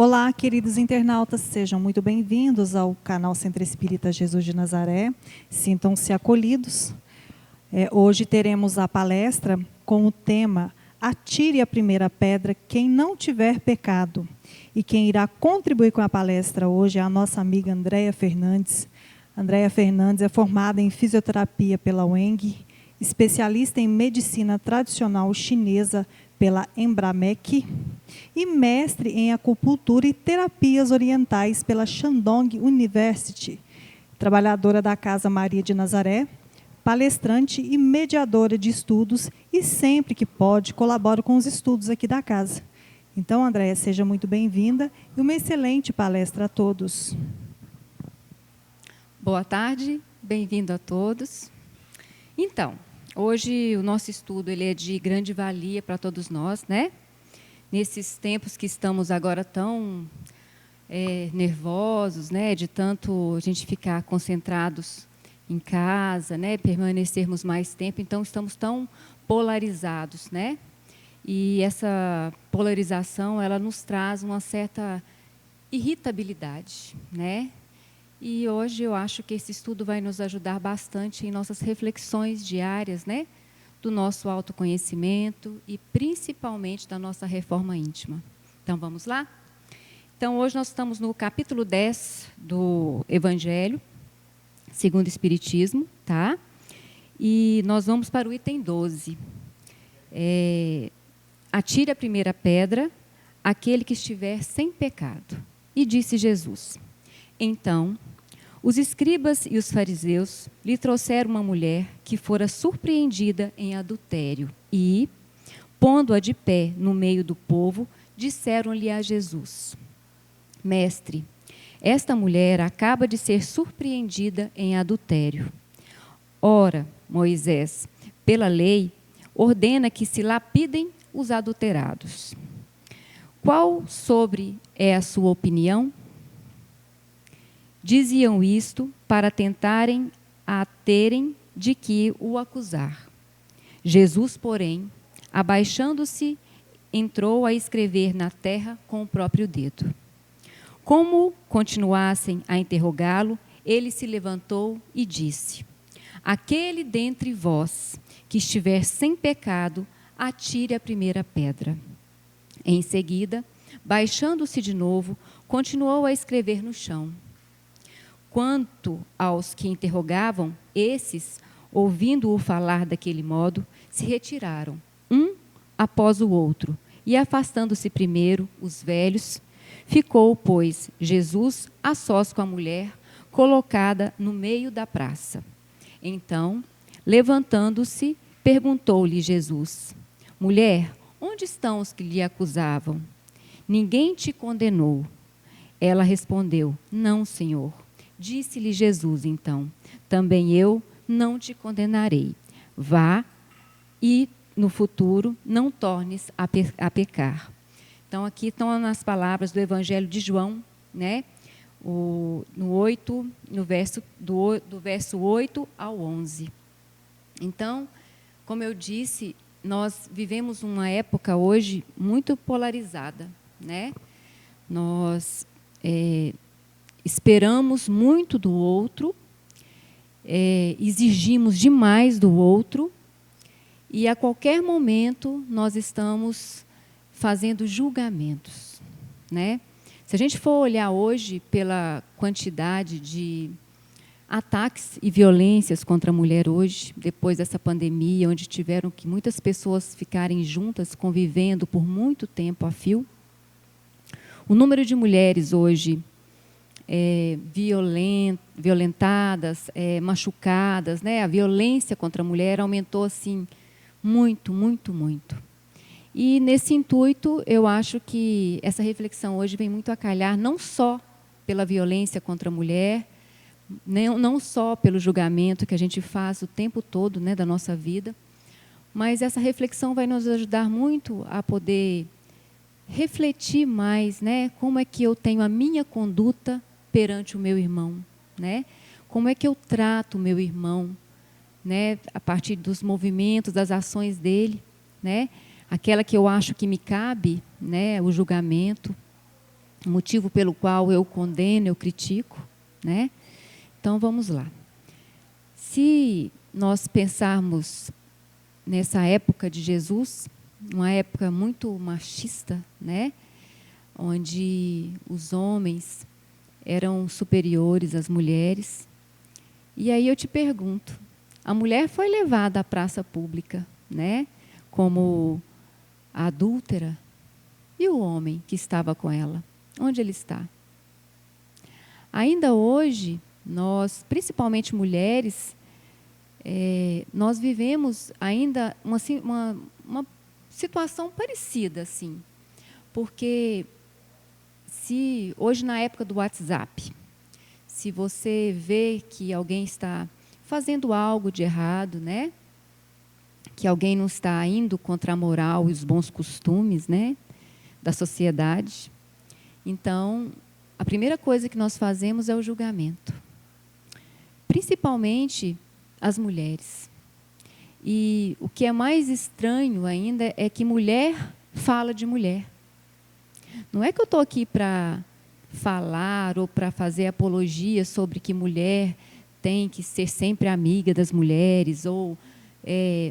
Olá, queridos internautas, sejam muito bem-vindos ao canal Centro Espírita Jesus de Nazaré. Sintam-se acolhidos. Hoje teremos a palestra com o tema Atire a primeira pedra quem não tiver pecado. E quem irá contribuir com a palestra hoje é a nossa amiga Andréia Fernandes. Andréia Fernandes é formada em fisioterapia pela UENG, especialista em medicina tradicional chinesa pela Embramec e mestre em acupuntura e terapias orientais pela Shandong University, trabalhadora da Casa Maria de Nazaré, palestrante e mediadora de estudos e sempre que pode colabora com os estudos aqui da casa. Então, Andréia, seja muito bem-vinda e uma excelente palestra a todos. Boa tarde, bem-vindo a todos. Então, hoje o nosso estudo ele é de grande valia para todos nós, né? Nesses tempos que estamos agora tão nervosos, né? De tanto a gente ficar concentrados em casa, né? Permanecermos mais tempo, então estamos tão polarizados, né? E essa polarização ela nos traz uma certa irritabilidade, né? E hoje eu acho que esse estudo vai nos ajudar bastante em nossas reflexões diárias, né? Do nosso autoconhecimento e principalmente da nossa reforma íntima. Então, vamos lá? Então, hoje nós estamos no capítulo 10 do Evangelho, segundo o Espiritismo, tá? E nós vamos para o item 12. Atire a primeira pedra, aquele que estiver sem pecado. E disse Jesus: então, os escribas e os fariseus lhe trouxeram uma mulher que fora surpreendida em adultério e, pondo-a de pé no meio do povo, disseram-lhe a Jesus: Mestre, esta mulher acaba de ser surpreendida em adultério. Ora, Moisés, pela lei, ordena que se lapidem os adulterados. Qual sobre é a sua opinião? Diziam isto para tentarem a terem de que o acusar. Jesus, porém, abaixando-se, entrou a escrever na terra com o próprio dedo. Como continuassem a interrogá-lo, ele se levantou e disse: aquele dentre vós que estiver sem pecado, atire a primeira pedra. Em seguida, baixando-se de novo, continuou a escrever no chão. Quanto aos que interrogavam, esses, ouvindo-o falar daquele modo, se retiraram, um após o outro, e afastando-se primeiro os velhos, ficou, pois, Jesus a sós com a mulher, colocada no meio da praça. Então, levantando-se, perguntou-lhe Jesus: mulher, onde estão os que lhe acusavam? Ninguém te condenou. Ela respondeu: não, Senhor. Disse-lhe Jesus, então: também eu não te condenarei. Vá e, no futuro, não tornes a pecar. Então, aqui estão as palavras do Evangelho de João, né? No verso, do verso 8 ao 11. Então, como eu disse, nós vivemos uma época hoje muito polarizada, né? Nós esperamos muito do outro, exigimos demais do outro, e a qualquer momento nós estamos fazendo julgamentos, né? Se a gente for olhar hoje pela quantidade de ataques e violências contra a mulher hoje, depois dessa pandemia, onde tiveram que muitas pessoas ficarem juntas, convivendo por muito tempo a fio, o número de mulheres hoje violentadas, machucadas, né? A violência contra a mulher aumentou assim muito, muito, muito. E nesse intuito, eu acho que essa reflexão hoje vem muito a calhar, não só pela violência contra a mulher, não só pelo julgamento que a gente faz o tempo todo, né, da nossa vida, mas essa reflexão vai nos ajudar muito a poder refletir mais, né, como é que eu tenho a minha conduta perante o meu irmão, né? Como é que eu trato o meu irmão, né? A partir dos movimentos, das ações dele, né? Aquela que eu acho que me cabe, né? O julgamento. motivo pelo qual eu condeno, eu critico, né? Então, vamos lá. Se nós pensarmos nessa época de Jesus, uma época muito machista, né? Onde os homens eram superiores às mulheres. E aí eu te pergunto, a mulher foi levada à praça pública, né? Como a adúltera, e o homem que estava com ela? Onde ele está? Ainda hoje, nós, principalmente mulheres, nós vivemos ainda uma situação parecida, assim. Porque se hoje, na época do WhatsApp, se você vê que alguém está fazendo algo de errado, né? Que alguém não está indo contra a moral e os bons costumes, né, da sociedade, então, a primeira coisa que nós fazemos é o julgamento. Principalmente as mulheres. E o que é mais estranho ainda é que mulher fala de mulher. Não é que eu estou aqui para falar ou para fazer apologia sobre que mulher tem que ser sempre amiga das mulheres ou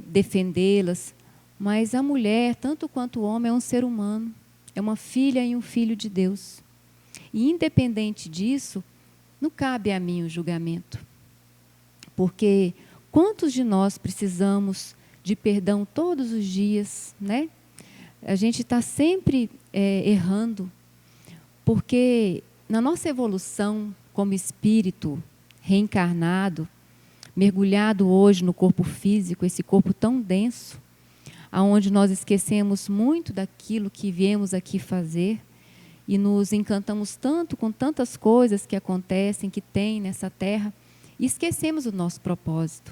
defendê-las, mas a mulher, tanto quanto o homem, é um ser humano, é uma filha e um filho de Deus. E, independente disso, não cabe a mim o julgamento. Porque quantos de nós precisamos de perdão todos os dias, né? A gente está sempre errando, porque na nossa evolução como espírito reencarnado, mergulhado hoje no corpo físico, esse corpo tão denso, aonde nós esquecemos muito daquilo que viemos aqui fazer e nos encantamos tanto com tantas coisas que acontecem, que tem nessa terra, e esquecemos o nosso propósito.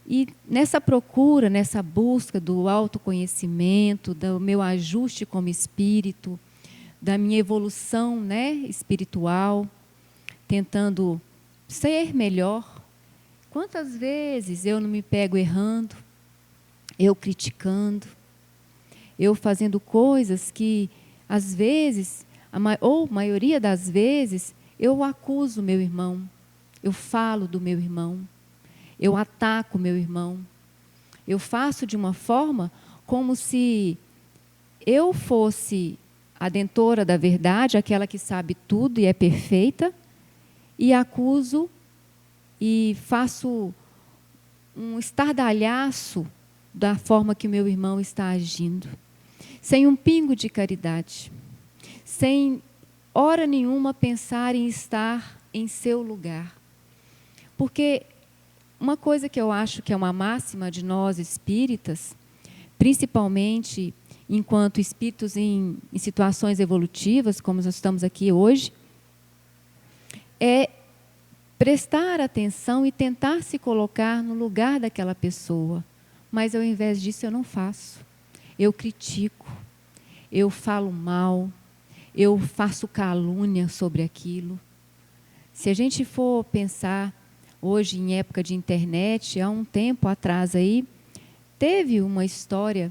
E nessa procura, nessa busca do autoconhecimento, do meu ajuste como espírito, da minha evolução, né, espiritual, tentando ser melhor, quantas vezes eu não me pego errando, eu criticando, eu fazendo coisas que, às vezes, ou maioria das vezes, eu acuso meu irmão, eu falo do meu irmão, eu ataco meu irmão, eu faço de uma forma como se eu fosse a detentora da verdade, aquela que sabe tudo e é perfeita, e acuso e faço um estardalhaço da forma que o meu irmão está agindo, sem um pingo de caridade, sem hora nenhuma pensar em estar em seu lugar. Porque uma coisa que eu acho que é uma máxima de nós espíritas, principalmente enquanto espíritos em situações evolutivas, como nós estamos aqui hoje, é prestar atenção e tentar se colocar no lugar daquela pessoa. Mas, ao invés disso, eu não faço. Eu critico, eu falo mal, eu faço calúnia sobre aquilo. Se a gente for pensar, hoje, em época de internet, há um tempo atrás aí, teve uma história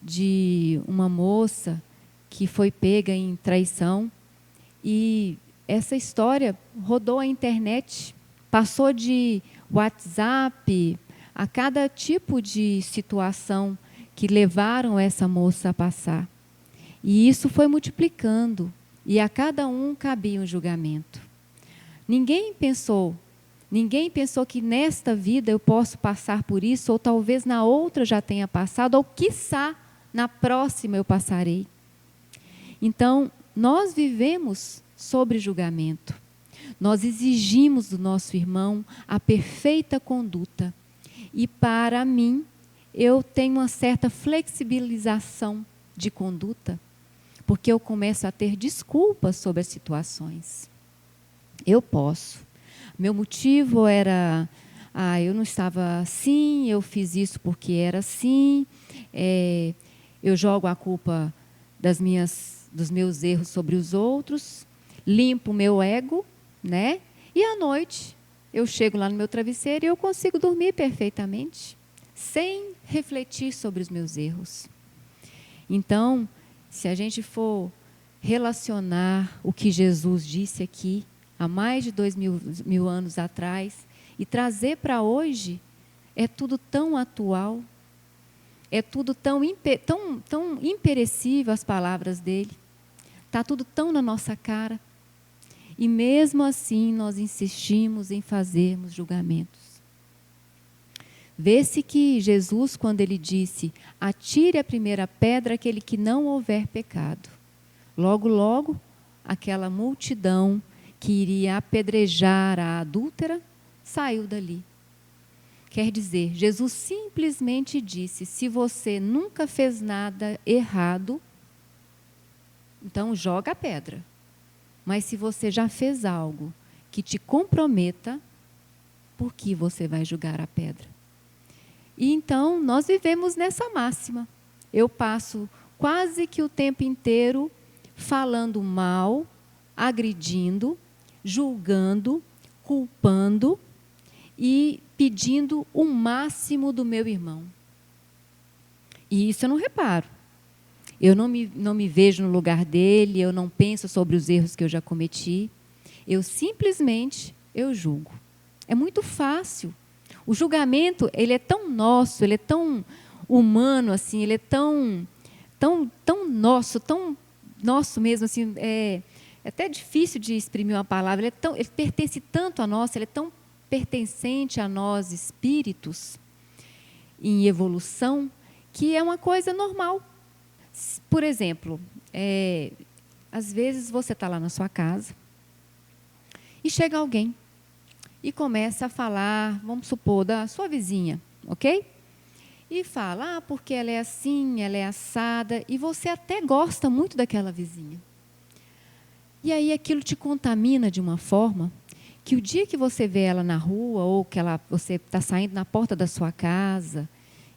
de uma moça que foi pega em traição, e essa história rodou a internet, passou de WhatsApp a cada tipo de situação que levaram essa moça a passar. E isso foi multiplicando, e a cada um cabia um julgamento. Ninguém pensou que nesta vida eu posso passar por isso, ou talvez na outra já tenha passado, ou quiçá na próxima eu passarei. Então, nós vivemos sobre julgamento. Nós exigimos do nosso irmão a perfeita conduta. E para mim, eu tenho uma certa flexibilização de conduta, porque eu começo a ter desculpas sobre as situações. Eu posso. Meu motivo era, eu não estava assim, eu fiz isso porque era assim, eu jogo a culpa dos meus erros sobre os outros, limpo o meu ego, né? E à noite eu chego lá no meu travesseiro e eu consigo dormir perfeitamente, sem refletir sobre os meus erros. Então, se a gente for relacionar o que Jesus disse aqui há mais de 2000 anos atrás e trazer para hoje, é tudo tão atual, é tudo tão imperecível as palavras dele, está tudo tão na nossa cara. E mesmo assim nós insistimos em fazermos julgamentos. Vê-se que Jesus, quando ele disse, atire a primeira pedra aquele que não houver pecado, logo, logo, aquela multidão que iria apedrejar a adúltera, saiu dali. Quer dizer, Jesus simplesmente disse, se você nunca fez nada errado, então joga a pedra. Mas se você já fez algo que te comprometa, por que você vai julgar a pedra? E então, nós vivemos nessa máxima. Eu passo quase que o tempo inteiro falando mal, agredindo, julgando, culpando e pedindo o máximo do meu irmão. E isso eu não reparo. Eu não me vejo no lugar dele, eu não penso sobre os erros que eu já cometi. Eu simplesmente, julgo. É muito fácil. O julgamento, ele é tão nosso, ele é tão humano, assim, ele é tão nosso mesmo, assim, é até difícil de exprimir uma palavra, ele pertence tanto a nós, ele é tão pertencente a nós, espíritos, em evolução, que é uma coisa normal. Por exemplo, às vezes você está lá na sua casa e chega alguém e começa a falar, vamos supor, da sua vizinha, ok? E fala, porque ela é assim, ela é assada, e você até gosta muito daquela vizinha. E aí aquilo te contamina de uma forma que o dia que você vê ela na rua, ou que você está saindo na porta da sua casa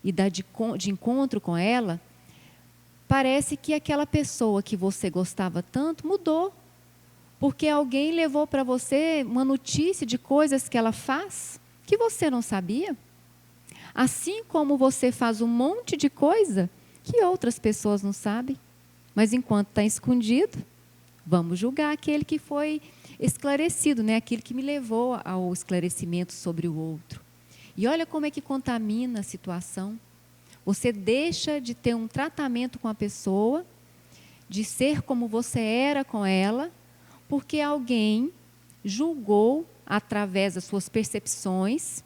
e dá de encontro com ela, parece que aquela pessoa que você gostava tanto mudou. Porque alguém levou para você uma notícia de coisas que ela faz que você não sabia. Assim como você faz um monte de coisa que outras pessoas não sabem. Mas enquanto está escondido, vamos julgar aquele que foi esclarecido, né? Aquele que me levou ao esclarecimento sobre o outro. E olha como é que contamina a situação. Você deixa de ter um tratamento com a pessoa, de ser como você era com ela, porque alguém julgou através das suas percepções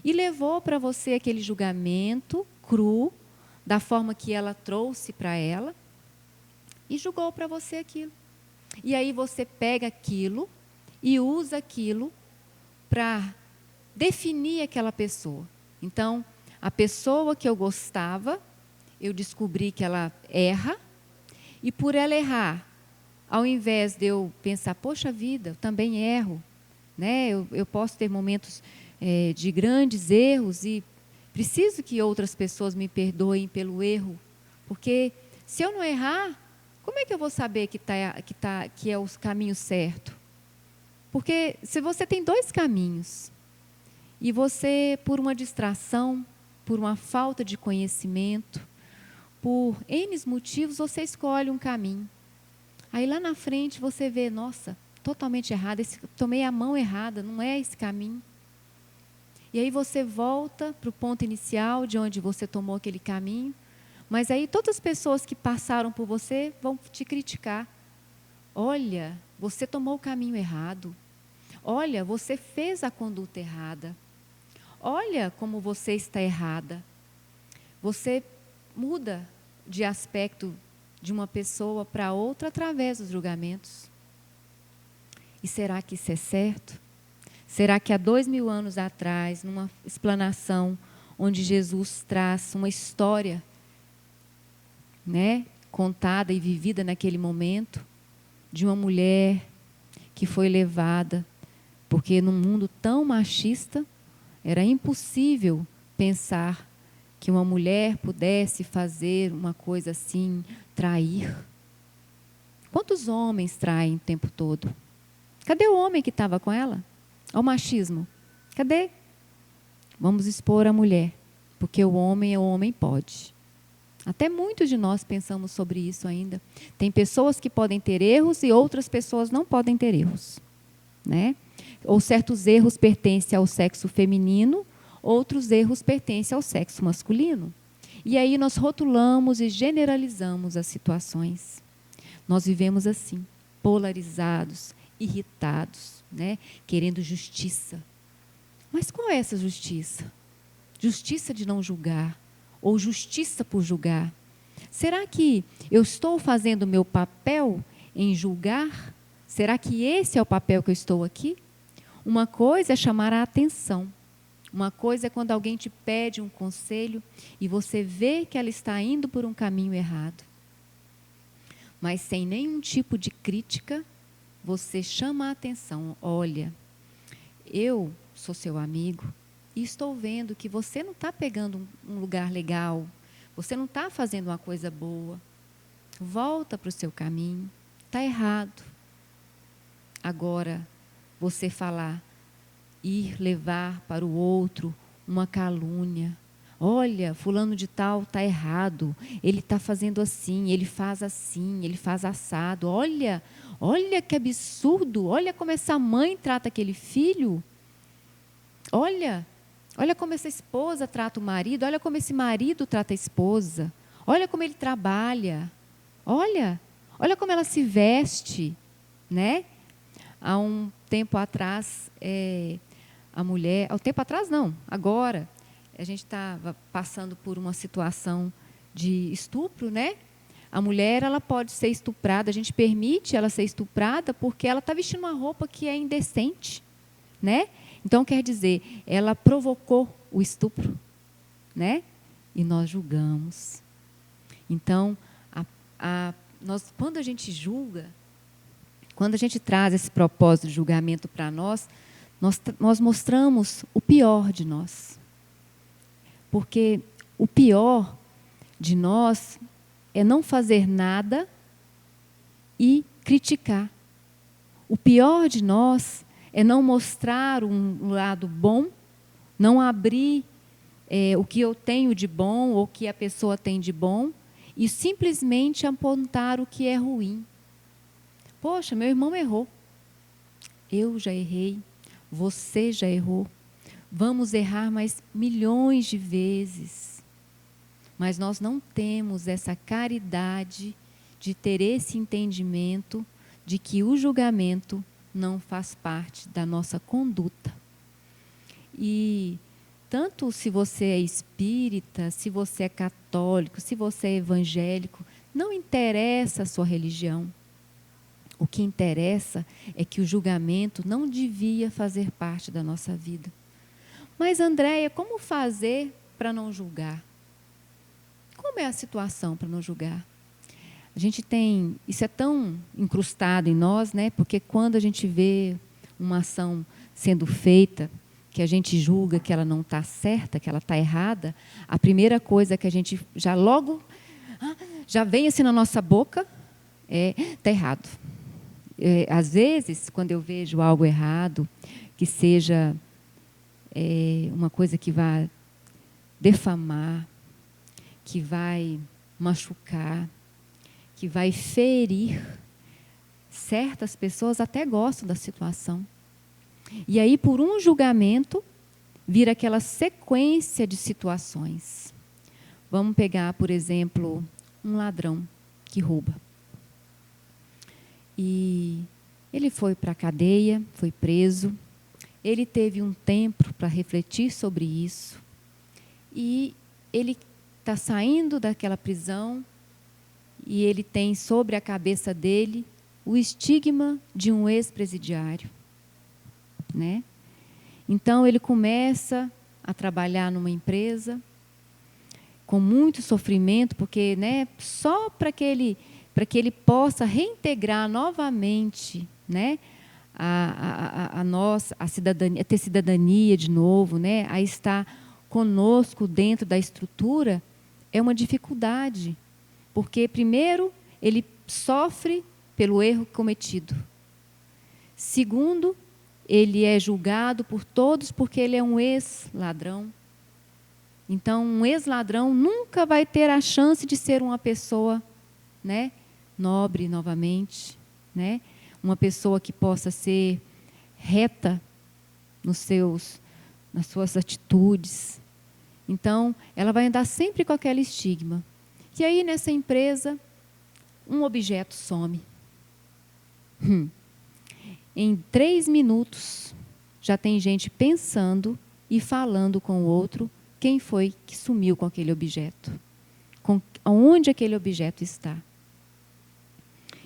e levou para você aquele julgamento cru, da forma que ela trouxe para ela, e julgou para você aquilo. E aí você pega aquilo e usa aquilo para definir aquela pessoa. Então, a pessoa que eu gostava, eu descobri que ela erra, e por ela errar, ao invés de eu pensar, poxa vida, eu também erro, né? Eu posso ter momentos de grandes erros e preciso que outras pessoas me perdoem pelo erro, porque se eu não errar, como é que eu vou saber que é o caminho certo? Porque se você tem dois caminhos e você, por uma distração, por uma falta de conhecimento, por N motivos, você escolhe um caminho. Aí lá na frente você vê, nossa, totalmente errado, tomei a mão errada, não é esse caminho. E aí você volta para o ponto inicial de onde você tomou aquele caminho, mas aí todas as pessoas que passaram por você vão te criticar. Olha, você tomou o caminho errado. Olha, você fez a conduta errada. Olha como você está errada. Você muda de aspecto de uma pessoa para outra através dos julgamentos. E será que isso é certo? Será que há 2000 anos atrás, numa explanação onde Jesus traz uma história, né, contada e vivida naquele momento, de uma mulher que foi levada, porque num mundo tão machista, era impossível pensar que uma mulher pudesse fazer uma coisa assim, trair. Quantos homens traem o tempo todo? Cadê o homem que estava com ela? Olha o machismo. Cadê? Vamos expor a mulher, porque o homem pode. Até muitos de nós pensamos sobre isso ainda. Tem pessoas que podem ter erros e outras pessoas não podem ter erros, né? Ou certos erros pertencem ao sexo feminino, outros erros pertencem ao sexo masculino. E aí nós rotulamos e generalizamos as situações. Nós vivemos assim, polarizados, irritados, né? Querendo justiça. Mas qual é essa justiça? Justiça de não julgar, ou justiça por julgar. Será que eu estou fazendo o meu papel em julgar? Será que esse é o papel que eu estou aqui? Uma coisa é chamar a atenção. Uma coisa é quando alguém te pede um conselho e você vê que ela está indo por um caminho errado. Mas sem nenhum tipo de crítica, você chama a atenção. Olha, eu sou seu amigo e estou vendo que você não está pegando um lugar legal, você não está fazendo uma coisa boa. Volta para o seu caminho, está errado. Agora, você falar, ir levar para o outro uma calúnia. Olha, fulano de tal está errado, ele está fazendo assim, ele faz assado. Olha que absurdo, olha como essa mãe trata aquele filho. Olha como essa esposa trata o marido, olha como esse marido trata a esposa. Olha como ele trabalha. Olha como ela se veste, né? Há um tempo atrás, agora, a gente estava passando por uma situação de estupro, né? A mulher, ela pode ser estuprada, a gente permite ela ser estuprada porque ela está vestindo uma roupa que é indecente, né? Então, quer dizer, ela provocou o estupro, né? E nós julgamos. Então, quando a gente julga, quando a gente traz esse propósito de julgamento para nós mostramos o pior de nós. Porque o pior de nós é não fazer nada e criticar. O pior de nós é não mostrar um lado bom, não abrir o que eu tenho de bom ou o que a pessoa tem de bom e simplesmente apontar o que é ruim. Poxa, meu irmão errou. Eu já errei. Você já errou. Vamos errar mais milhões de vezes. Mas nós não temos essa caridade de ter esse entendimento de que o julgamento não faz parte da nossa conduta. E tanto se você é espírita, se você é católico, se você é evangélico, não interessa a sua religião. O que interessa é que o julgamento não devia fazer parte da nossa vida. Mas, Andréia, como fazer para não julgar? Como é a situação para não julgar? A gente tem, isso é tão incrustado em nós, né? Porque quando a gente vê uma ação sendo feita, que a gente julga que ela não está certa, que ela está errada, a primeira coisa que a gente já vem assim na nossa boca é, está errado. Às vezes, quando eu vejo algo errado, que seja uma coisa que vai defamar, que vai machucar, que vai ferir, certas pessoas até gostam da situação. E aí, por um julgamento, vira aquela sequência de situações. Vamos pegar, por exemplo, um ladrão que rouba. E ele foi para a cadeia, foi preso. Ele teve um tempo para refletir sobre isso. E ele está saindo daquela prisão e ele tem sobre a cabeça dele o estigma de um ex-presidiário, né? Então, ele começa a trabalhar numa empresa com muito sofrimento, porque, né, só para que ele possa reintegrar novamente, né, a cidadania, a ter cidadania de novo, né, a estar conosco dentro da estrutura, é uma dificuldade. Porque, primeiro, ele sofre pelo erro cometido. Segundo, ele é julgado por todos porque ele é um ex-ladrão. Então, um ex-ladrão nunca vai ter a chance de ser uma pessoa, né, nobre novamente, né? Uma pessoa que possa ser reta nas suas atitudes. Então, ela vai andar sempre com aquele estigma. E aí, nessa empresa, um objeto some. Em 3 minutos, já tem gente pensando e falando com o outro quem foi que sumiu com aquele objeto, onde aquele objeto está.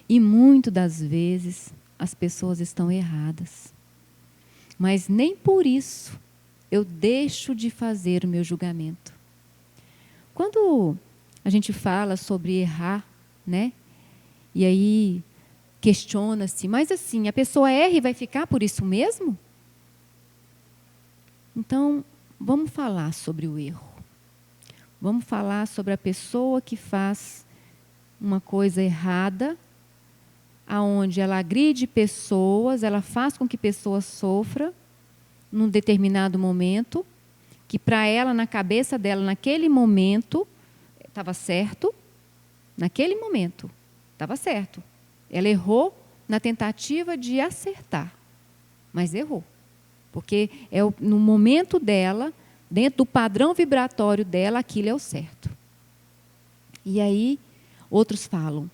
E muitas das vezes as pessoas estão erradas. Mas nem por isso eu deixo de fazer o meu julgamento. Quando a gente fala sobre errar, né? E aí questiona-se, mas assim, a pessoa erra e vai ficar por isso mesmo? Então, vamos falar sobre o erro. Vamos falar sobre a pessoa que faz uma coisa errada, aonde ela agride pessoas, ela faz com que pessoas sofram num determinado momento, que para ela, na cabeça dela, naquele momento, estava certo, naquele momento, estava certo. Ela errou na tentativa de acertar, mas errou. Porque no momento dela, dentro do padrão vibratório dela, aquilo é o certo. E aí, outros falam,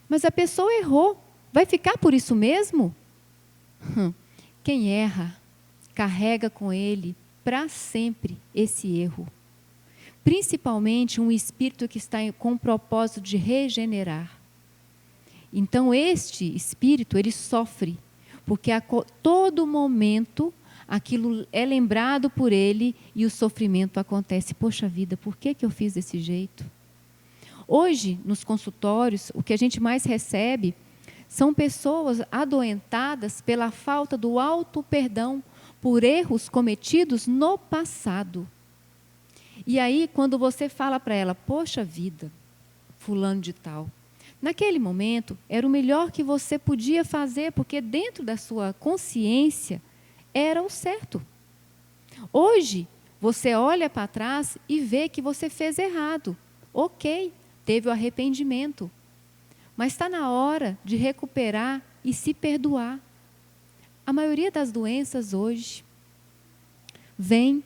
mas a pessoa errou, vai ficar por isso mesmo? Quem erra, carrega com ele para sempre esse erro. Principalmente um espírito que está com o propósito de regenerar. Então, este espírito, ele sofre, porque a todo momento aquilo é lembrado por ele e o sofrimento acontece. Poxa vida, por que eu fiz desse jeito? Hoje, nos consultórios, o que a gente mais recebe são pessoas adoentadas pela falta do auto-perdão por erros cometidos no passado. E aí, quando você fala para ela, poxa vida, fulano de tal, naquele momento era o melhor que você podia fazer, porque dentro da sua consciência era o certo. Hoje, você olha para trás e vê que você fez errado. Ok, teve o arrependimento. Mas está na hora de recuperar e se perdoar. A maioria das doenças hoje vem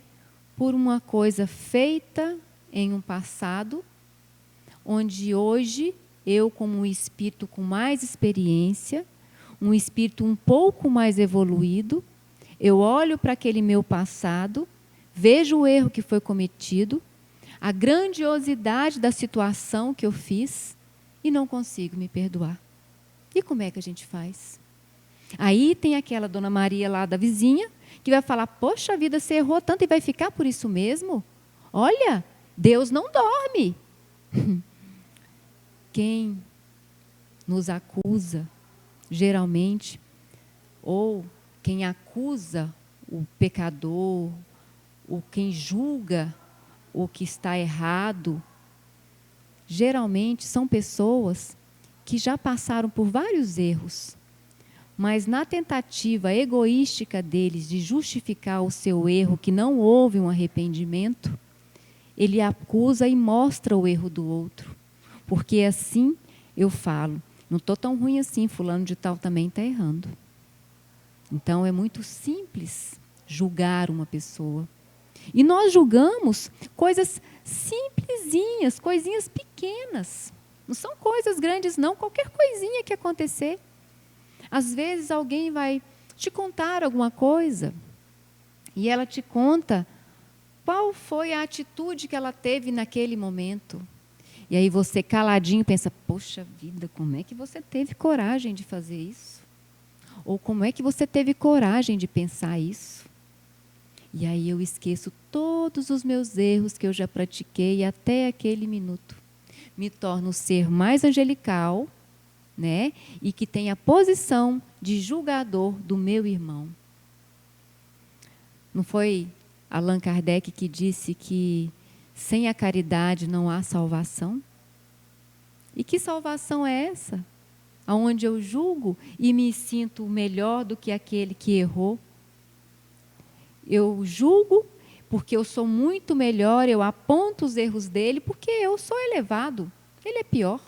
por uma coisa feita em um passado, onde hoje eu, como um espírito com mais experiência, um espírito um pouco mais evoluído, eu olho para aquele meu passado, vejo o erro que foi cometido, a grandiosidade da situação que eu fiz e não consigo me perdoar. E como é que a gente faz? Aí tem aquela Dona Maria lá da vizinha, que vai falar, poxa vida, você errou tanto e vai ficar por isso mesmo? Olha, Deus não dorme. Quem nos acusa, geralmente, ou quem acusa o pecador, ou quem julga o que está errado, geralmente são pessoas que já passaram por vários erros, mas na tentativa egoística deles de justificar o seu erro, que não houve um arrependimento, ele acusa e mostra o erro do outro. Porque assim eu falo, não estou tão ruim assim, fulano de tal também está errando. Então é muito simples julgar uma pessoa. E nós julgamos coisas simplesinhas, coisinhas pequenas. Não são coisas grandes não, qualquer coisinha que acontecer. Às vezes alguém vai te contar alguma coisa e ela te conta qual foi a atitude que ela teve naquele momento. E aí você caladinho pensa, poxa vida, como é que você teve coragem de fazer isso? Ou como é que você teve coragem de pensar isso? E aí eu esqueço todos os meus erros que eu já pratiquei até aquele minuto. Me torno um ser mais angelical, né? E que tem a posição de julgador do meu irmão. Não foi Allan Kardec que disse que sem a caridade não há salvação? E que salvação é essa? Onde eu julgo e me sinto melhor do que aquele que errou? Eu julgo porque eu sou muito melhor, eu aponto os erros dele, porque eu sou elevado. Ele é pior.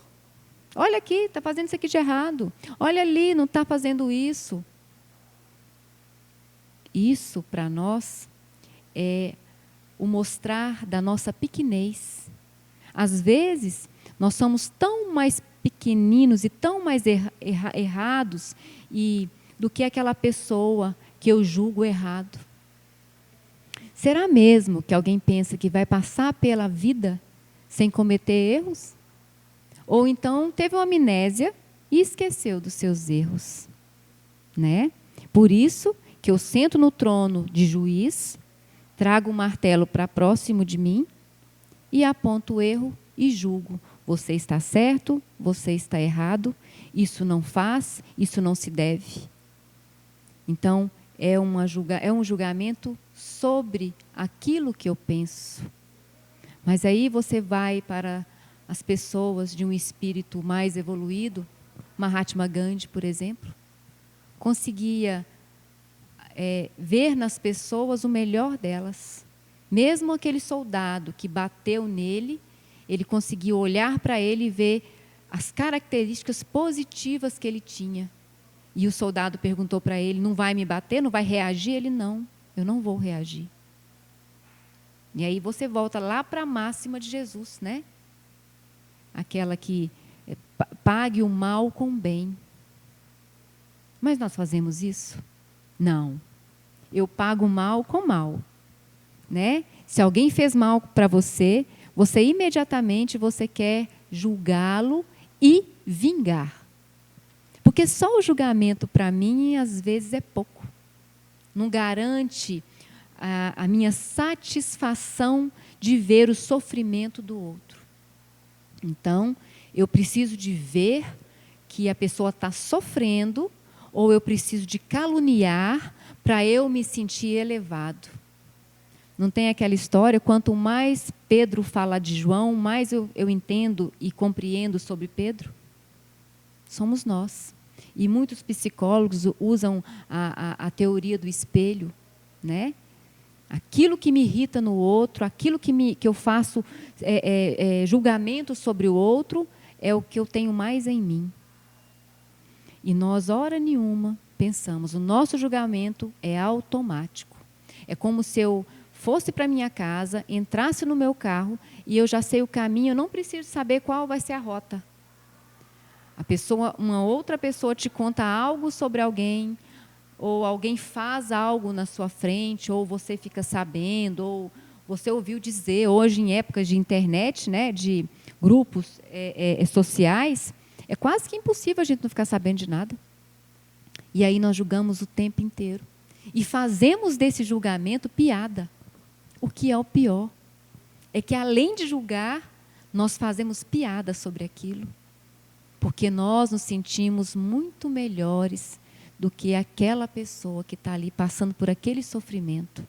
Olha aqui, está fazendo isso aqui de errado. Olha ali, não está fazendo isso. Isso, para nós, é o mostrar da nossa pequenez. Às vezes, nós somos tão mais pequeninos e tão mais errados do que aquela pessoa que eu julgo errado. Será mesmo que alguém pensa que vai passar pela vida sem cometer erros? Ou então teve uma amnésia e esqueceu dos seus erros, né? Por isso que eu sento no trono de juiz, trago um martelo para próximo de mim e aponto o erro e julgo. Você está certo, você está errado, isso não faz, isso não se deve. Então, é um julgamento sobre aquilo que eu penso. Mas aí você vai para as pessoas de um espírito mais evoluído, Mahatma Gandhi, por exemplo, conseguia ver nas pessoas o melhor delas. Mesmo aquele soldado que bateu nele, ele conseguiu olhar para ele e ver as características positivas que ele tinha. E o soldado perguntou para ele, não vai me bater, não vai reagir? Ele, não, eu não vou reagir. E aí você volta lá para a máxima de Jesus, né? Aquela que pague o mal com o bem. Mas nós fazemos isso? Não. Eu pago o mal com mal, né? Se alguém fez mal para você, você imediatamente quer julgá-lo e vingar. Porque só o julgamento, para mim, às vezes é pouco. Não garante a minha satisfação de ver o sofrimento do outro. Então, eu preciso de ver que a pessoa está sofrendo, ou eu preciso de caluniar para eu me sentir elevado. Não tem aquela história, quanto mais Pedro fala de João, mais eu entendo e compreendo sobre Pedro? Somos nós. E muitos psicólogos usam a teoria do espelho, né? Aquilo que me irrita no outro, aquilo que eu faço julgamento sobre o outro, é o que eu tenho mais em mim. E nós, hora nenhuma, pensamos, o nosso julgamento é automático. É como se eu fosse para minha casa, entrasse no meu carro e eu já sei o caminho, eu não preciso saber qual vai ser a rota. Uma outra pessoa te conta algo sobre alguém, ou alguém faz algo na sua frente, ou você fica sabendo, ou você ouviu dizer, hoje em épocas de internet, né, de grupos sociais, é quase que impossível a gente não ficar sabendo de nada. E aí nós julgamos o tempo inteiro. E fazemos desse julgamento piada. O que é o pior é que, além de julgar, nós fazemos piada sobre aquilo. Porque nós nos sentimos muito melhores do que aquela pessoa que está ali passando por aquele sofrimento.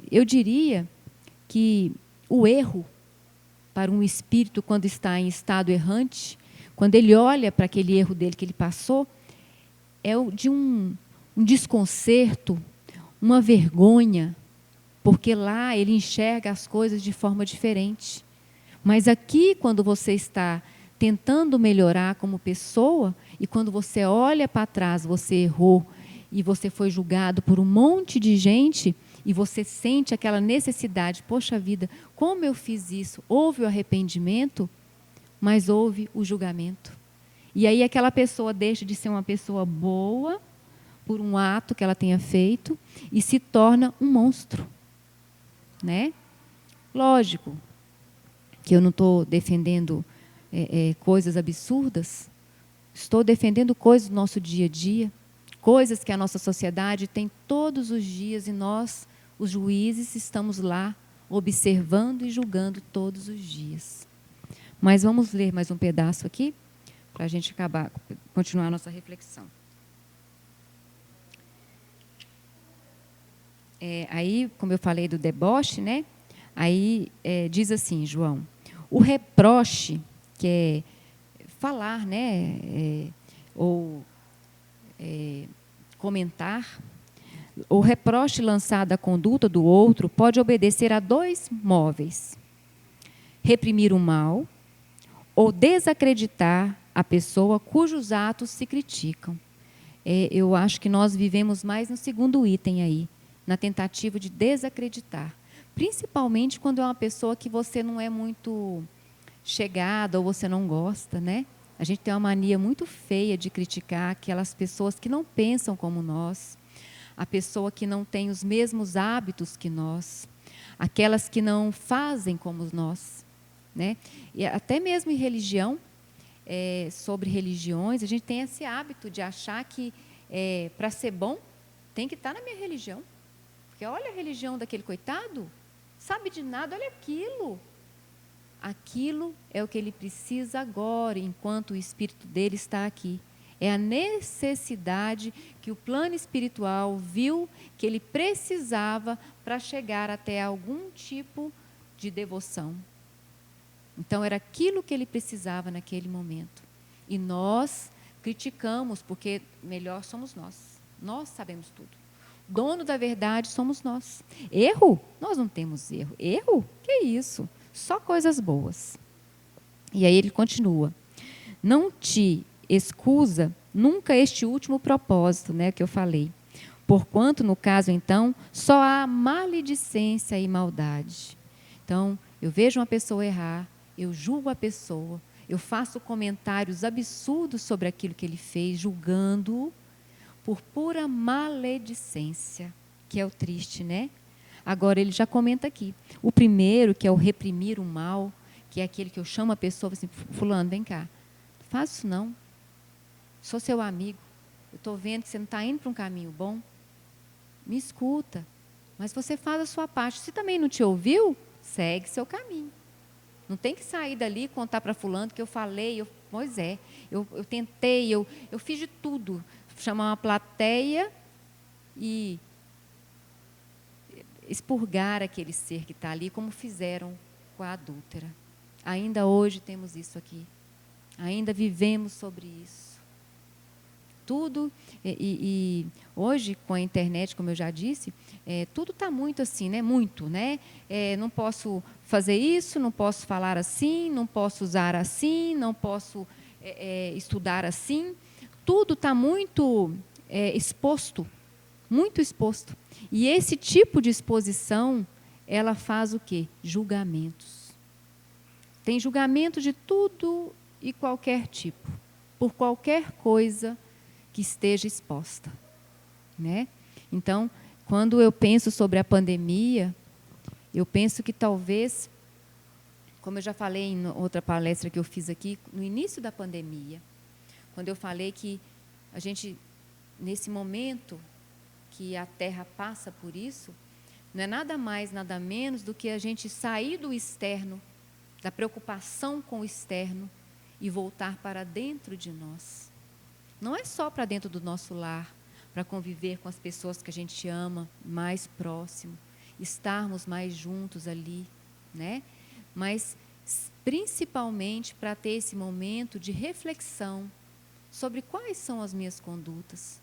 Eu diria que o erro, para um espírito quando está em estado errante, quando ele olha para aquele erro dele que ele passou, é de um desconcerto, uma vergonha, porque lá ele enxerga as coisas de forma diferente. Mas aqui, quando você está tentando melhorar como pessoa, e quando você olha para trás, você errou, e você foi julgado por um monte de gente, e você sente aquela necessidade, poxa vida, como eu fiz isso? Houve o arrependimento, mas houve o julgamento. E aí aquela pessoa deixa de ser uma pessoa boa, por um ato que ela tenha feito, e se torna um monstro, né? Lógico que eu não estou defendendo coisas absurdas, estou defendendo coisas do nosso dia a dia, coisas que a nossa sociedade tem todos os dias, e nós, os juízes, estamos lá observando e julgando todos os dias. Mas vamos ler mais um pedaço aqui, para a gente continuar a nossa reflexão. Aí, como eu falei do deboche, né? Aí diz assim, João, o reproche, que é falar, né? Ou comentar, O reproche lançado à conduta do outro pode obedecer a dois móveis: reprimir o mal ou desacreditar a pessoa cujos atos se criticam. Eu acho que nós vivemos mais no segundo item aí, na tentativa de desacreditar. Principalmente quando é uma pessoa que você não é muito chegada ou você não gosta, né? A gente tem uma mania muito feia de criticar aquelas pessoas que não pensam como nós, a pessoa que não tem os mesmos hábitos que nós, aquelas que não fazem como nós, né? E até mesmo em religião, sobre religiões, a gente tem esse hábito de achar que para ser bom tem que estar na minha religião. Porque olha a religião daquele coitado, sabe de nada, olha aquilo. Aquilo é o que ele precisa agora, enquanto o espírito dele está aqui. É a necessidade que o plano espiritual viu que ele precisava para chegar até algum tipo de devoção. Então, era aquilo que ele precisava naquele momento. E nós criticamos, porque melhor somos nós. Nós sabemos tudo. Dono da verdade somos nós. Erro? Nós não temos erro. Erro? Que isso? Só coisas boas. E aí ele continua. Não te escusa nunca este último propósito, né, que eu falei. Porquanto, no caso, então, só há maledicência e maldade. Então, eu vejo uma pessoa errar, eu julgo a pessoa, eu faço comentários absurdos sobre aquilo que ele fez, julgando-o por pura maledicência, que é o triste, né? Agora, ele já comenta aqui. O primeiro, que é o reprimir o mal, que é aquele que eu chamo a pessoa assim, fulano, vem cá, não faz isso não. Sou seu amigo, eu estou vendo que você não está indo para um caminho bom. Me escuta, mas você faz a sua parte. Se também não te ouviu, segue seu caminho. Não tem que sair dali e contar para fulano que eu falei, pois é, eu tentei, eu fiz de tudo. Chamar uma plateia e expurgar aquele ser que está ali, como fizeram com a adúltera. Ainda hoje temos isso aqui. Ainda vivemos sobre isso. Tudo, e hoje, com a internet, como eu já disse, tudo está muito assim, né? Muito, né? Não posso fazer isso, não posso falar assim, não posso usar assim, não posso estudar assim. Tudo está muito exposto, muito exposto. E esse tipo de exposição, ela faz o quê? Julgamentos. Tem julgamento de tudo e qualquer tipo, por qualquer coisa que esteja exposta, né? Então, quando eu penso sobre a pandemia, eu penso que talvez, como eu já falei em outra palestra que eu fiz aqui, no início da pandemia, quando eu falei que a gente, nesse momento que a Terra passa por isso, não é nada mais, nada menos do que a gente sair do externo, da preocupação com o externo e voltar para dentro de nós. Não é só para dentro do nosso lar, para conviver com as pessoas que a gente ama mais próximo, estarmos mais juntos ali, né? Mas principalmente para ter esse momento de reflexão sobre quais são as minhas condutas.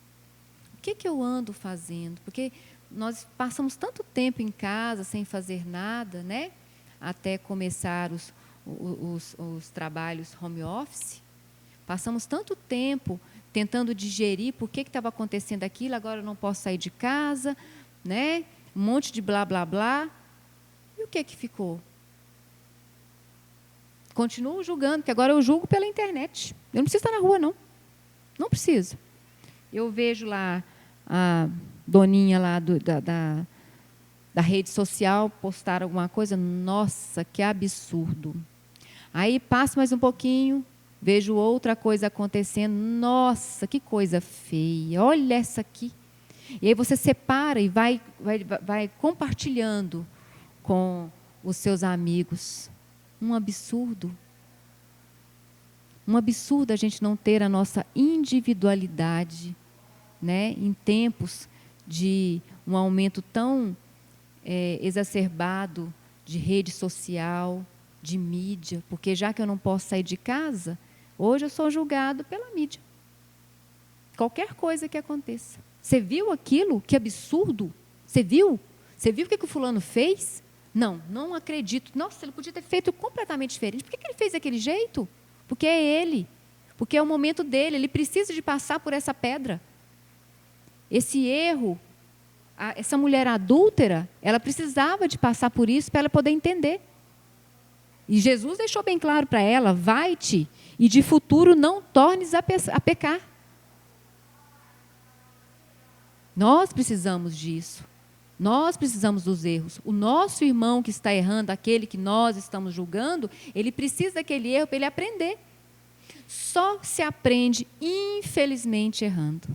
O que eu ando fazendo? Porque nós passamos tanto tempo em casa sem fazer nada, né? Até começar os trabalhos home office. Passamos tanto tempo tentando digerir por que estava acontecendo aquilo, agora eu não posso sair de casa, né? Um monte de blá, blá, blá. E o que ficou? Continuo julgando, porque agora eu julgo pela internet. Eu não preciso estar na rua, não. Não preciso. Eu vejo lá a doninha lá da rede social postar alguma coisa, nossa, que absurdo. Aí passo mais um pouquinho, vejo outra coisa acontecendo, nossa, que coisa feia, olha essa aqui. E aí você separa e vai compartilhando com os seus amigos. Um absurdo. Um absurdo a gente não ter a nossa individualidade, né, em tempos de um aumento tão exacerbado de rede social, de mídia, porque já que eu não posso sair de casa, hoje eu sou julgado pela mídia. Qualquer coisa que aconteça. Você viu aquilo? Que absurdo! Você viu? Você viu o que o fulano fez? Não, não acredito. Nossa, ele podia ter feito completamente diferente. Por que ele fez daquele jeito? Porque é ele. Porque é o momento dele. Ele precisa de passar por essa pedra. Esse erro, essa mulher adúltera, ela precisava de passar por isso para ela poder entender. E Jesus deixou bem claro para ela: vai-te e de futuro não tornes a pecar. Nós precisamos disso. Nós precisamos dos erros. O nosso irmão que está errando, aquele que nós estamos julgando, ele precisa daquele erro para ele aprender. Só se aprende, infelizmente, errando.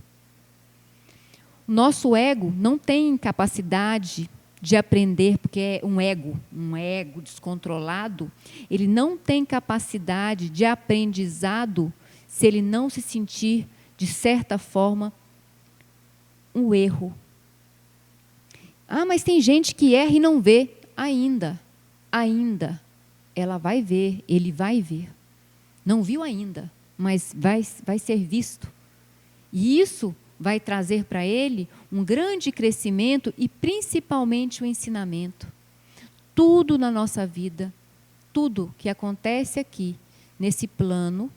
O nosso ego não tem capacidade de aprender, porque é um ego descontrolado, ele não tem capacidade de aprendizado se ele não se sentir, de certa forma, um erro. Ah, mas tem gente que erra e não vê. Ainda. Ela vai ver, ele vai ver. Não viu ainda, mas vai ser visto. E isso vai trazer para ele um grande crescimento e principalmente o ensinamento. Tudo na nossa vida, tudo que acontece aqui, nesse plano,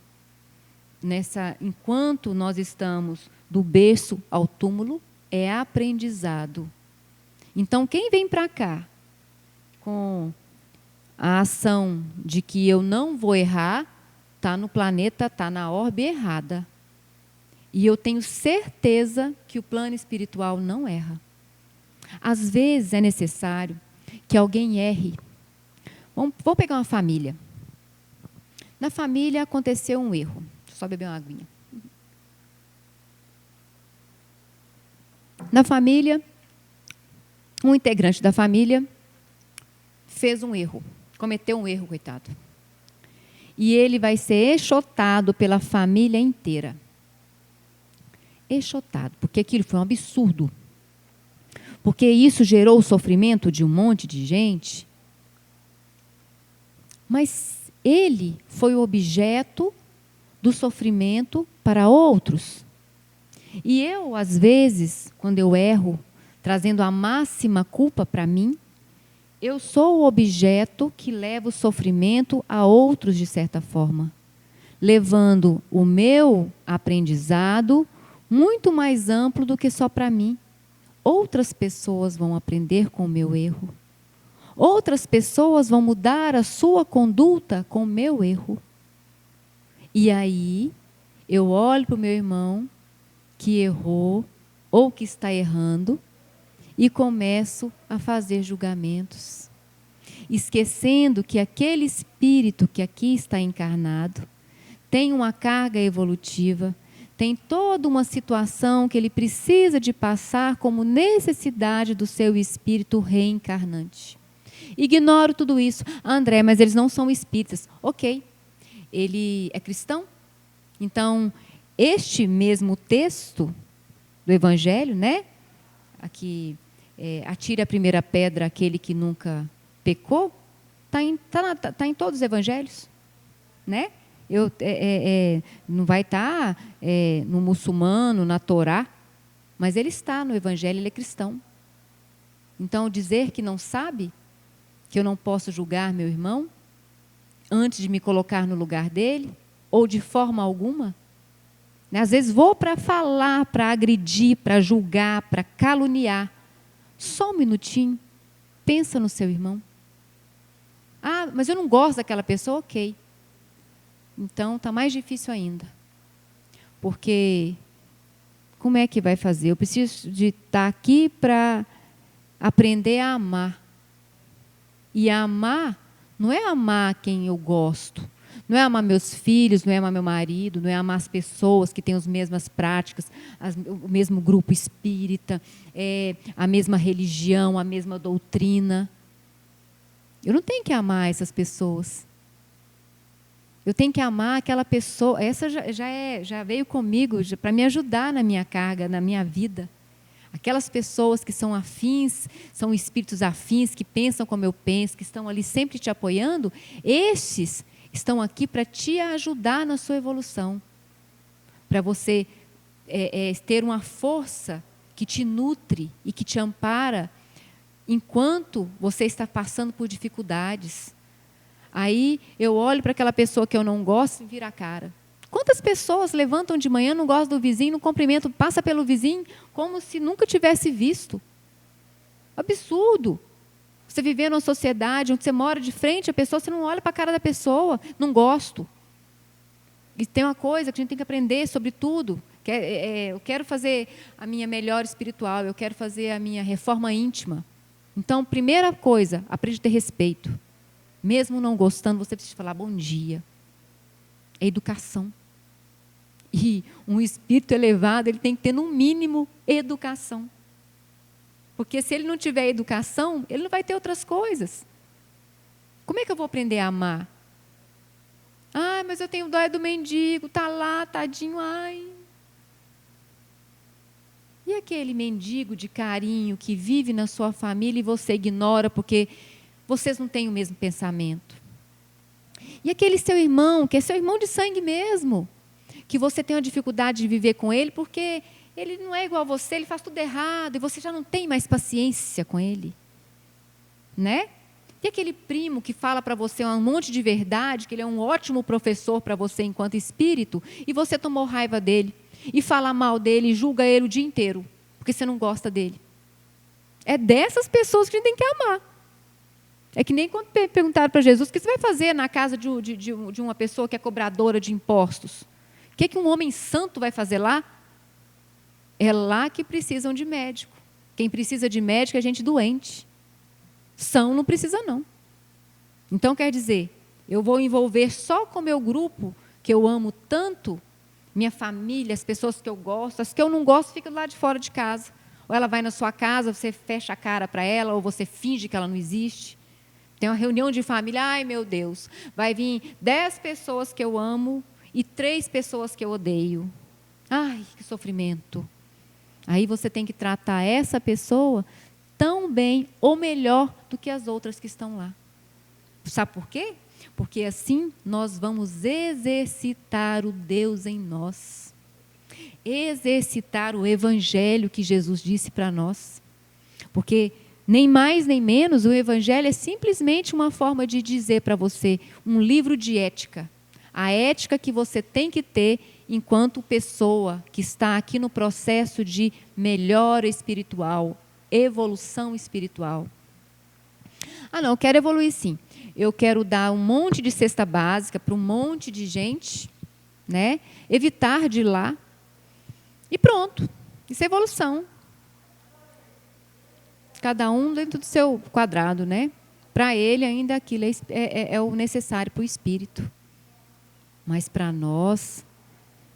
enquanto nós estamos do berço ao túmulo, é aprendizado. Então, quem vem para cá com a ação de que eu não vou errar, está no planeta, está na órbita errada. E eu tenho certeza que o plano espiritual não erra. Às vezes é necessário que alguém erre. Vamos pegar uma família. Na família aconteceu um erro. Deixa eu só beber uma aguinha. Na família, um integrante da família fez um erro, cometeu um erro, coitado. E ele vai ser enxotado pela família inteira. Enxotado, porque aquilo foi um absurdo. Porque isso gerou o sofrimento de um monte de gente. Mas ele foi o objeto do sofrimento para outros. E eu, às vezes, quando eu erro, trazendo a máxima culpa para mim, eu sou o objeto que leva o sofrimento a outros, de certa forma, levando o meu aprendizado muito mais amplo do que só para mim. Outras pessoas vão aprender com o meu erro. Outras pessoas vão mudar a sua conduta com o meu erro. E aí, eu olho para o meu irmão que errou ou que está errando e começo a fazer julgamentos, esquecendo que aquele espírito que aqui está encarnado tem uma carga evolutiva, tem toda uma situação que ele precisa de passar como necessidade do seu espírito reencarnante. Ignoro tudo isso. André, mas eles não são espíritas. Ok, ele é cristão? Então, este mesmo texto do Evangelho, né? Aqui, atire a primeira pedra aquele que nunca pecou, está em todos os Evangelhos, né? Não vai estar no muçulmano, na Torá, mas ele está no Evangelho, ele é cristão. Então, dizer que não sabe, que eu não posso julgar meu irmão, antes de me colocar no lugar dele, ou de forma alguma, né? Às vezes vou para falar, para agredir, para julgar, para caluniar. Só um minutinho, pensa no seu irmão. Ah, mas eu não gosto daquela pessoa, ok. Então, está mais difícil ainda. Porque, como é que vai fazer? Eu preciso de estar aqui para aprender a amar. E amar, não é amar quem eu gosto. Não é amar meus filhos, não é amar meu marido, não é amar as pessoas que têm as mesmas práticas, o mesmo grupo espírita, a mesma religião, a mesma doutrina. Eu não tenho que amar essas pessoas. Eu tenho que amar aquela pessoa. Essa já veio comigo para me ajudar na minha carga, na minha vida. Aquelas pessoas que são afins, são espíritos afins, que pensam como eu penso, que estão ali sempre te apoiando, estes estão aqui para te ajudar na sua evolução. Para você ter uma força que te nutre e que te ampara enquanto você está passando por dificuldades. Aí eu olho para aquela pessoa que eu não gosto e viro a cara. Quantas pessoas levantam de manhã, não gostam do vizinho, não cumprimentam, passa pelo vizinho como se nunca tivesse visto? Absurdo. Você viver numa sociedade onde você mora de frente à pessoa, você não olha para a cara da pessoa, não gosto. E tem uma coisa que a gente tem que aprender sobre tudo. Eu quero fazer a minha melhora espiritual, eu quero fazer a minha reforma íntima. Então, primeira coisa, aprende a ter respeito. Mesmo não gostando, você precisa falar bom dia. É educação. E um espírito elevado, ele tem que ter, no mínimo, educação. Porque se ele não tiver educação, ele não vai ter outras coisas. Como é que eu vou aprender a amar? Ah, mas eu tenho dó do mendigo, está lá, tadinho, ai. E aquele mendigo de carinho que vive na sua família e você ignora porque vocês não têm o mesmo pensamento? E aquele seu irmão, que é seu irmão de sangue mesmo, que você tem uma dificuldade de viver com ele porque ele não é igual a você, ele faz tudo errado e você já não tem mais paciência com ele, né? E aquele primo que fala para você um monte de verdade, que ele é um ótimo professor para você enquanto espírito, e você tomou raiva dele, e fala mal dele, e julga ele o dia inteiro, porque você não gosta dele. É dessas pessoas que a gente tem que amar. É que nem quando perguntaram para Jesus, o que você vai fazer na casa de uma pessoa que é cobradora de impostos? O que um homem santo vai fazer lá? É lá que precisam de médico. Quem precisa de médico é gente doente. São não precisa não. Então quer dizer, eu vou envolver só com o meu grupo, que eu amo tanto, minha família, as pessoas que eu gosto, as que eu não gosto ficam lá de fora de casa. Ou ela vai na sua casa, você fecha a cara para ela, ou você finge que ela não existe. Tem uma reunião de família, ai meu Deus, vai vir 10 pessoas que eu amo e 3 pessoas que eu odeio. Ai, que sofrimento. Aí você tem que tratar essa pessoa tão bem ou melhor do que as outras que estão lá. Sabe por quê? Porque assim nós vamos exercitar o Deus em nós. Exercitar o evangelho que Jesus disse para nós. Porque nem mais nem menos, o evangelho é simplesmente uma forma de dizer para você, um livro de ética. A ética que você tem que ter enquanto pessoa que está aqui no processo de melhora espiritual, evolução espiritual. Ah, não, eu quero evoluir sim. Eu quero dar um monte de cesta básica para um monte de gente, né? Evitar de ir lá. E pronto. Isso é evolução. Cada um dentro do seu quadrado, né? Para ele ainda aquilo é o necessário para o espírito. Mas para nós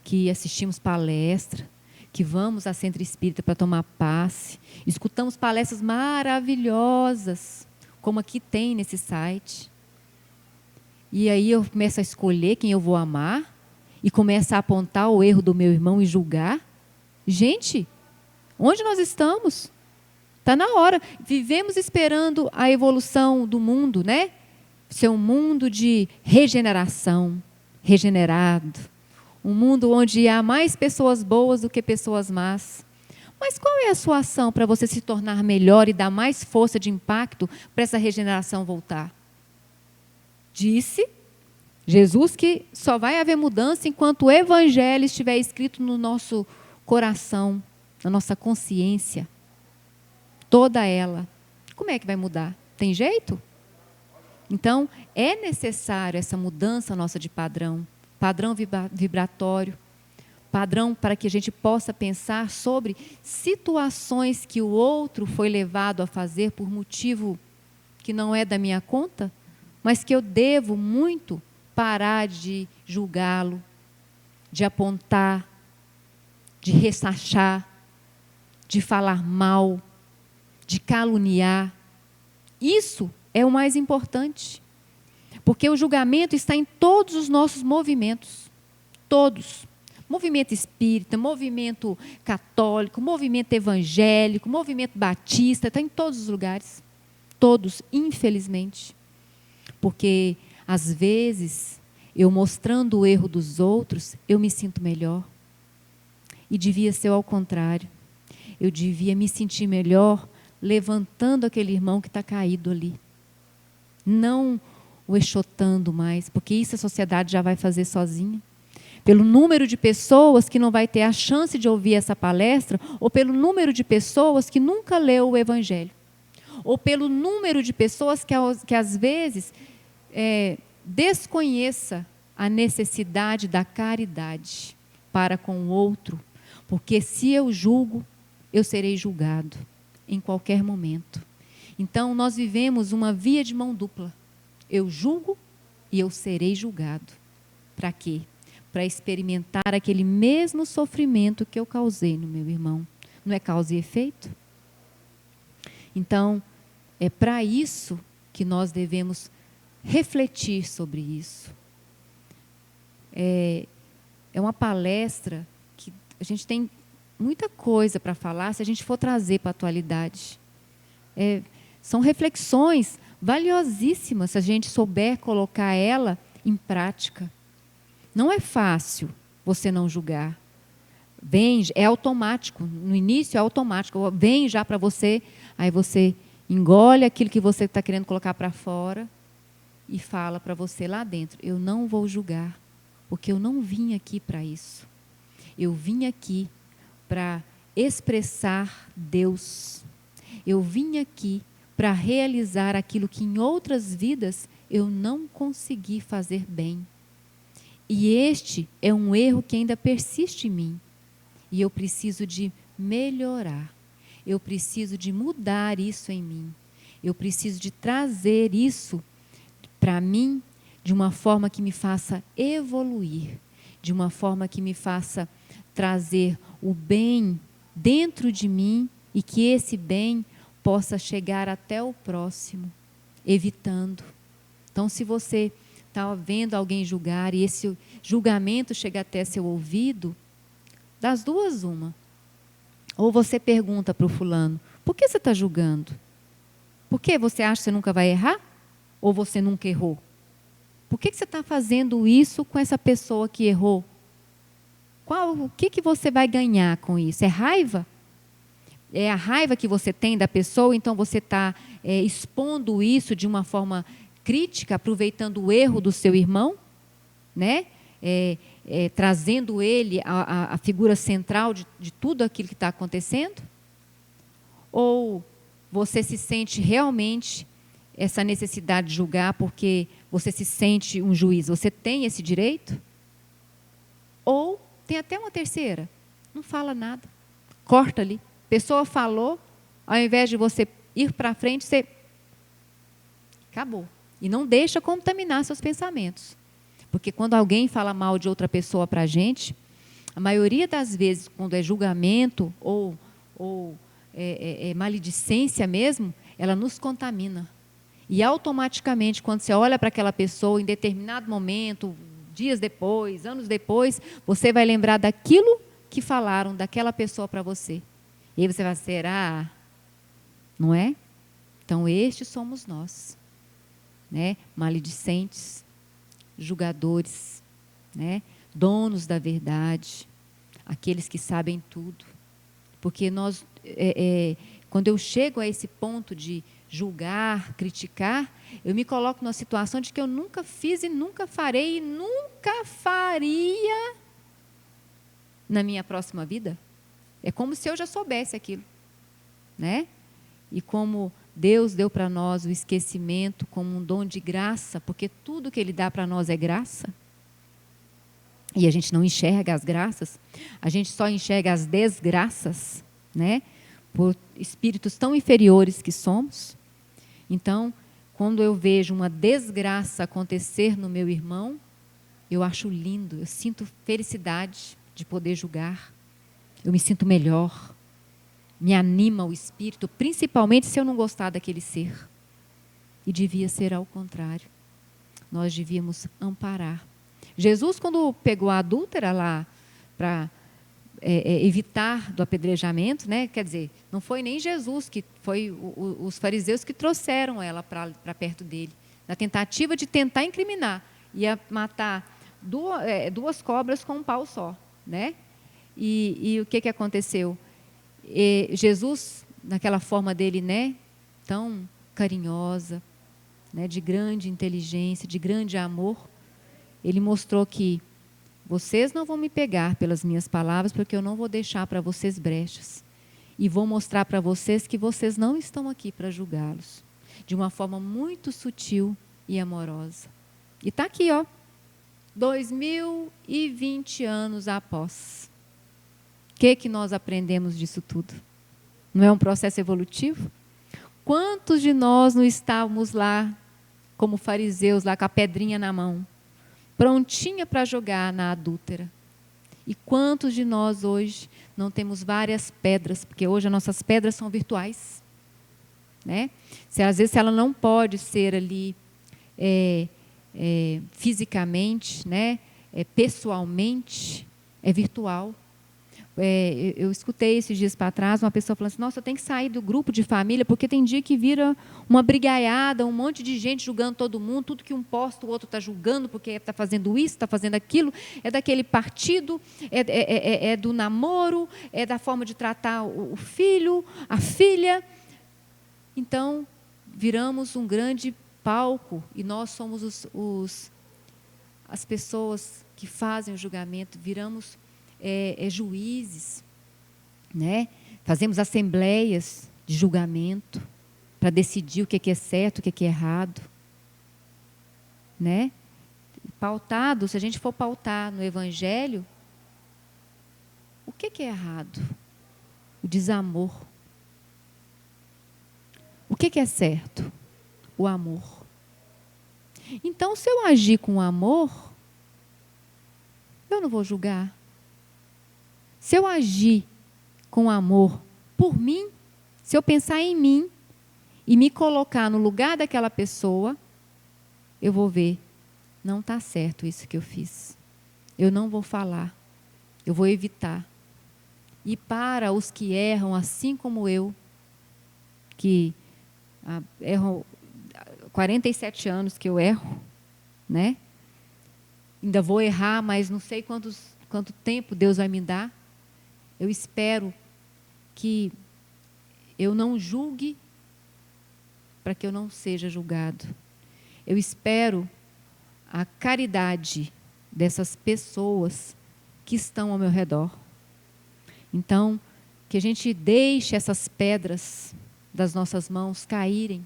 que assistimos palestra, que vamos a centro espírita para tomar passe, escutamos palestras maravilhosas, como aqui tem nesse site. E aí eu começo a escolher quem eu vou amar e começo a apontar o erro do meu irmão e julgar. Gente, onde nós estamos? Está na hora. Vivemos esperando a evolução do mundo, né? Ser um mundo de regeneração, regenerado. Um mundo onde há mais pessoas boas do que pessoas más. Mas qual é a sua ação para você se tornar melhor e dar mais força de impacto para essa regeneração voltar? Disse Jesus que só vai haver mudança enquanto o evangelho estiver escrito no nosso coração, na nossa consciência. Toda ela. Como é que vai mudar? Tem jeito? Então, é necessário essa mudança nossa de padrão. Padrão vibratório. Padrão para que a gente possa pensar sobre situações que o outro foi levado a fazer por motivo que não é da minha conta, mas que eu devo muito parar de julgá-lo, de apontar, de ressachar, de falar mal, de caluniar. Isso é o mais importante. Porque o julgamento está em todos os nossos movimentos. Todos. Movimento espírita, movimento católico, movimento evangélico, movimento batista, está em todos os lugares. Todos, infelizmente. Porque, às vezes, eu mostrando o erro dos outros, eu me sinto melhor. E devia ser ao contrário. eu devia me sentir melhor levantando aquele irmão que está caído ali. Não o enxotando mais, porque isso a sociedade já vai fazer sozinha. Pelo número de pessoas que não vai ter a chance de ouvir essa palestra, ou pelo número de pessoas que nunca leu o Evangelho, ou pelo número de pessoas que às vezes desconheça a necessidade da caridade para com o outro, porque se eu julgo, eu serei julgado em qualquer momento. Então, nós vivemos uma via de mão dupla. Eu julgo e eu serei julgado. Para quê? Para experimentar aquele mesmo sofrimento que eu causei no meu irmão. Não é causa e efeito? Então, é para isso que nós devemos refletir sobre isso. É uma palestra que a gente tem muita coisa para falar se a gente for trazer para a atualidade. São reflexões valiosíssimas se a gente souber colocar ela em prática. Não é fácil você não julgar. Vem, é automático. No início é automático. Vem já para você, aí você engole aquilo que você está querendo colocar para fora e fala para você lá dentro: eu não vou julgar, porque eu não vim aqui para isso. Eu vim aqui para expressar Deus. Eu vim aqui para realizar aquilo que em outras vidas eu não consegui fazer bem. E este é um erro que ainda persiste em mim. E eu preciso de melhorar. Eu preciso de mudar isso em mim. Eu preciso de trazer isso para mim de uma forma que me faça evoluir, de uma forma que me faça trazer o bem dentro de mim e que esse bem possa chegar até o próximo, evitando. Então, se você está vendo alguém julgar e esse julgamento chega até seu ouvido, das duas uma. Ou você pergunta para o fulano: por que você está julgando? Por que você acha que você nunca vai errar? Ou você nunca errou? Por que você está fazendo isso com essa pessoa que errou? O que você vai ganhar com isso? É raiva? É a raiva que você tem da pessoa, então você está expondo isso de uma forma crítica, aproveitando o erro do seu irmão, né? Trazendo ele a figura central de tudo aquilo que está acontecendo? Ou você se sente realmente essa necessidade de julgar porque você se sente um juiz? Você tem esse direito? Ou tem até uma terceira: não fala nada, corta ali. A pessoa falou, ao invés de você ir para frente, você acabou. E não deixa contaminar seus pensamentos. Porque quando alguém fala mal de outra pessoa para a gente, a maioria das vezes, quando é julgamento ou maledicência mesmo, ela nos contamina. E automaticamente, quando você olha para aquela pessoa, em determinado momento, dias depois, anos depois, você vai lembrar daquilo que falaram daquela pessoa para você. E aí você vai: será? Não é? Então, estes somos nós, né? Maledicentes, julgadores, né? Donos da verdade, aqueles que sabem tudo. Porque nós, quando eu chego a esse ponto de julgar, criticar, eu me coloco numa situação de que eu nunca fiz e nunca farei e nunca faria na minha próxima vida. É como se eu já soubesse aquilo, né? E como Deus deu para nós o esquecimento como um dom de graça, porque tudo que Ele dá para nós é graça. E a gente não enxerga as graças, a gente só enxerga as desgraças, né? Por espíritos tão inferiores que somos. Então, quando eu vejo uma desgraça acontecer no meu irmão, eu acho lindo, eu sinto felicidade de poder julgar. Eu me sinto melhor, me anima o espírito, principalmente se eu não gostar daquele ser. E devia ser ao contrário. Nós devíamos amparar. Jesus, quando pegou a adúltera lá para evitar do apedrejamento, né? Quer dizer, não foi nem Jesus, que foi os fariseus que trouxeram ela para perto dele, na tentativa de tentar incriminar. Ia matar duas cobras com um pau só, né? E o que aconteceu? Jesus, naquela forma dele, né, tão carinhosa, né, de grande inteligência, de grande amor, ele mostrou que vocês não vão me pegar pelas minhas palavras, porque eu não vou deixar para vocês brechas. E vou mostrar para vocês que vocês não estão aqui para julgá-los. De uma forma muito sutil e amorosa. E está aqui, ó, 2020 anos após. O que nós aprendemos disso tudo? Não é um processo evolutivo? Quantos de nós não estávamos lá, como fariseus, lá com a pedrinha na mão, prontinha para jogar na adúltera? E quantos de nós hoje não temos várias pedras, porque hoje as nossas pedras são virtuais, né? Às vezes ela não pode ser ali fisicamente, né? Pessoalmente, é virtual. Eu escutei esses dias para trás uma pessoa falando assim, nossa, eu tenho que sair do grupo de família, porque tem dia que vira uma brigaiada, um monte de gente julgando todo mundo, tudo que um posta, o outro está julgando, porque está fazendo isso, está fazendo aquilo, é daquele partido, é do namoro, é da forma de tratar o filho, a filha. Então, viramos um grande palco, e nós somos as pessoas que fazem o julgamento, viramos juízes, né? Fazemos assembleias de julgamento para decidir o que é certo, o que é errado, né? Pautado, se a gente for pautar no Evangelho, o que é errado? O desamor. O que é certo? O amor. Então, se eu agir com amor, eu não vou julgar. Se eu agir com amor por mim, se eu pensar em mim e me colocar no lugar daquela pessoa, eu vou ver, não está certo isso que eu fiz. Eu não vou falar, eu vou evitar. E para os que erram, assim como eu, que erro 47 anos que eu erro, né? Ainda vou errar, mas não sei quanto tempo Deus vai me dar. Eu espero que eu não julgue para que eu não seja julgado. Eu espero a caridade dessas pessoas que estão ao meu redor. Então, que a gente deixe essas pedras das nossas mãos caírem.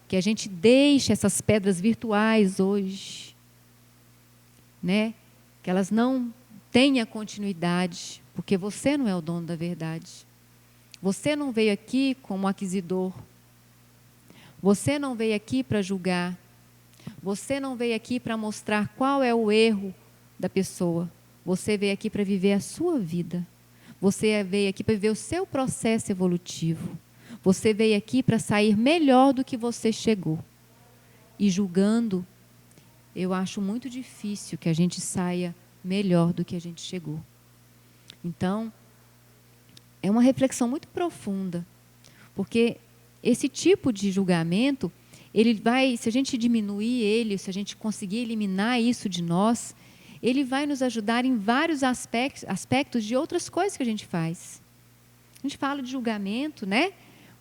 Que a gente deixe essas pedras virtuais hoje, né? Que elas não tenham continuidade, porque você não é o dono da verdade. Você não veio aqui como aquisitor. Você não veio aqui para julgar. Você não veio aqui para mostrar qual é o erro da pessoa. Você veio aqui para viver a sua vida. Você veio aqui para viver o seu processo evolutivo. Você veio aqui para sair melhor do que você chegou. E julgando, eu acho muito difícil que a gente saia melhor do que a gente chegou. Então, é uma reflexão muito profunda, porque esse tipo de julgamento, ele vai, se a gente diminuir ele, se a gente conseguir eliminar isso de nós, ele vai nos ajudar em vários aspectos de outras coisas que a gente faz. A gente fala de julgamento, né?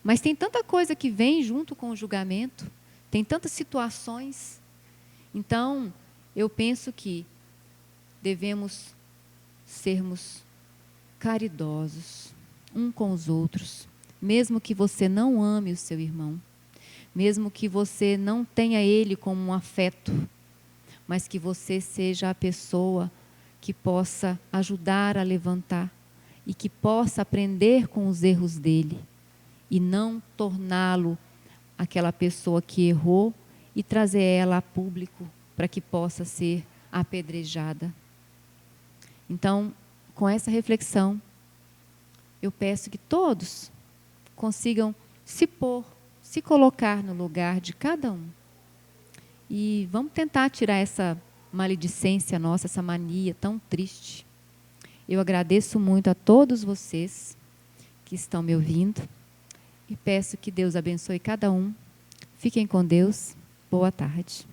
Mas tem tanta coisa que vem junto com o julgamento, tem tantas situações. Então, eu penso que devemos sermos caridosos um com os outros, mesmo que você não ame o seu irmão, mesmo que você não tenha ele como um afeto, mas que você seja a pessoa que possa ajudar a levantar e que possa aprender com os erros dele e não torná-lo aquela pessoa que errou e trazer ela a público para que possa ser apedrejada. Então, com essa reflexão, eu peço que todos consigam se colocar no lugar de cada um. E vamos tentar tirar essa maledicência nossa, essa mania tão triste. Eu agradeço muito a todos vocês que estão me ouvindo e peço que Deus abençoe cada um. Fiquem com Deus. Boa tarde.